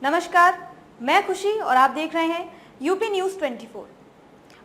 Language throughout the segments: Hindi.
नमस्कार, मैं खुशी और आप देख रहे हैं यूपी न्यूज 24।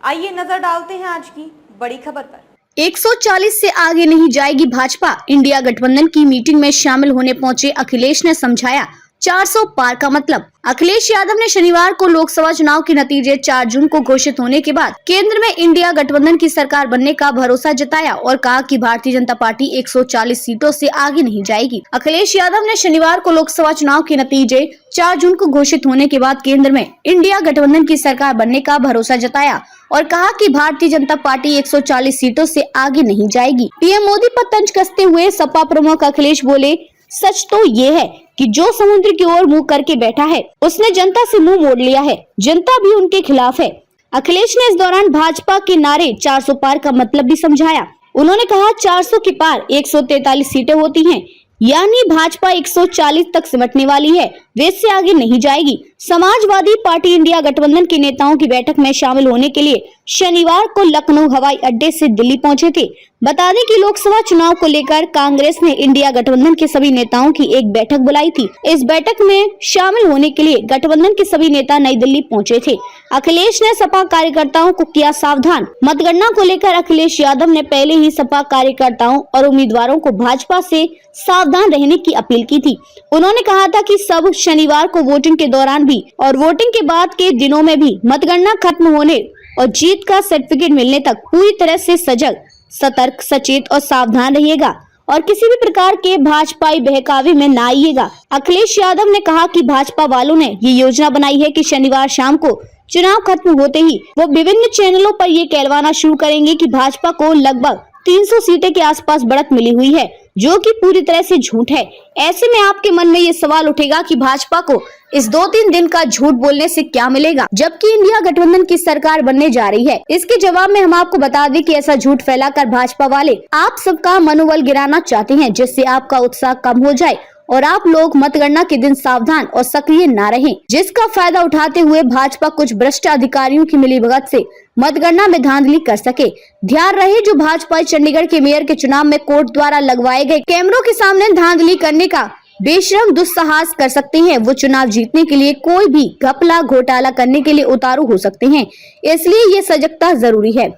आइए नजर डालते हैं आज की बड़ी खबर पर। 140 से आगे नहीं जाएगी भाजपा। इंडिया गठबंधन की मीटिंग में शामिल होने पहुंचे अखिलेश ने समझाया 400 पार का मतलब। अखिलेश यादव ने शनिवार को लोकसभा चुनाव के नतीजे 4 जून को घोषित होने के बाद केंद्र में इंडिया गठबंधन की सरकार बनने का भरोसा जताया और कहा कि भारतीय जनता पार्टी 140 सीटों से आगे नहीं जाएगी। अखिलेश यादव ने शनिवार को लोकसभा चुनाव के नतीजे 4 जून को घोषित होने के बाद केंद्र में इंडिया गठबंधन की सरकार बनने का भरोसा जताया और कहा कि भारतीय जनता पार्टी 140 सीटों से आगे नहीं जाएगी। पीएम मोदी पर तंज कसते हुए सपा प्रमुख अखिलेश बोले, सच तो ये है कि जो समुद्र की ओर मुंह करके बैठा है उसने जनता से मुंह मोड़ लिया है, जनता भी उनके खिलाफ है। अखिलेश ने इस दौरान भाजपा के नारे 400 पार का मतलब भी समझाया। उन्होंने कहा 400 के पार 143 सीटें होती हैं, यानी भाजपा 140 तक सिमटने वाली है, वे इससे आगे नहीं जाएगी। समाजवादी पार्टी इंडिया गठबंधन के नेताओं की बैठक में शामिल होने के लिए शनिवार को लखनऊ हवाई अड्डे से दिल्ली पहुंचे थे। बता दें कि लोकसभा चुनाव को लेकर कांग्रेस ने इंडिया गठबंधन के सभी नेताओं की एक बैठक बुलाई थी। इस बैठक में शामिल होने के लिए गठबंधन के सभी नेता नई दिल्ली पहुंचे थे। अखिलेश ने सपा कार्यकर्ताओं को किया सावधान। मतगणना को लेकर अखिलेश यादव ने पहले ही सपा कार्यकर्ताओं और उम्मीदवारों को भाजपा से सावधान रहने की अपील की थी। उन्होंने कहा था कि सब शनिवार को वोटिंग के दौरान भी और वोटिंग के बाद के दिनों में भी मतगणना खत्म होने और जीत का सर्टिफिकेट मिलने तक पूरी तरह से सजग, सतर्क, सचेत और सावधान रहिएगा और किसी भी प्रकार के भाजपाई बहकावे में न आइएगा। अखिलेश यादव ने कहा कि भाजपा वालों ने ये योजना बनाई है कि शनिवार शाम को चुनाव खत्म होते ही वो विभिन्न चैनलों पर ये कहलवाना शुरू करेंगे कि भाजपा को लगभग 300 सीटें के आसपास बढ़त मिली हुई है, जो कि पूरी तरह से झूठ है। ऐसे में आपके मन में ये सवाल उठेगा कि भाजपा को इस 2-3 दिन का झूठ बोलने से क्या मिलेगा, जबकि इंडिया गठबंधन की सरकार बनने जा रही है। इसके जवाब में हम आपको बता दें कि ऐसा झूठ फैलाकर भाजपा वाले आप सबका मनोबल गिराना चाहते हैं, जिससे आपका उत्साह कम हो जाए और आप लोग मतगणना के दिन सावधान और सक्रिय न रहें, जिसका फायदा उठाते हुए भाजपा कुछ भ्रष्ट अधिकारियों की मिलीभगत से मतगणना में धांधली कर सके। ध्यान रहे, जो भाजपा चंडीगढ़ के मेयर के चुनाव में कोर्ट द्वारा लगवाए गए कैमरों के सामने धांधली करने का बेशरम दुस्साहस कर सकते हैं, वो चुनाव जीतने के लिए कोई भी घपला घोटाला करने के लिए उतारू हो सकते हैं। इसलिए ये सजगता जरूरी है।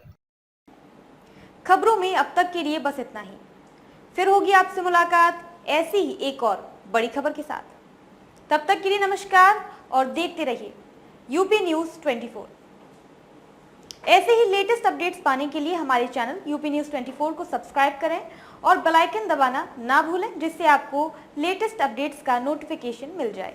खबरों में अब तक के लिए बस इतना ही। फिर होगी आपसे मुलाकात ऐसी ही एक और बड़ी खबर के साथ। तब तक के लिए नमस्कार और देखते रहिए यूपी न्यूज 24। ऐसे ही लेटेस्ट अपडेट्स पाने के लिए हमारे चैनल यूपी न्यूज 24 को सब्सक्राइब करें और बेल आइकन दबाना ना भूलें, जिससे आपको लेटेस्ट अपडेट्स का नोटिफिकेशन मिल जाए।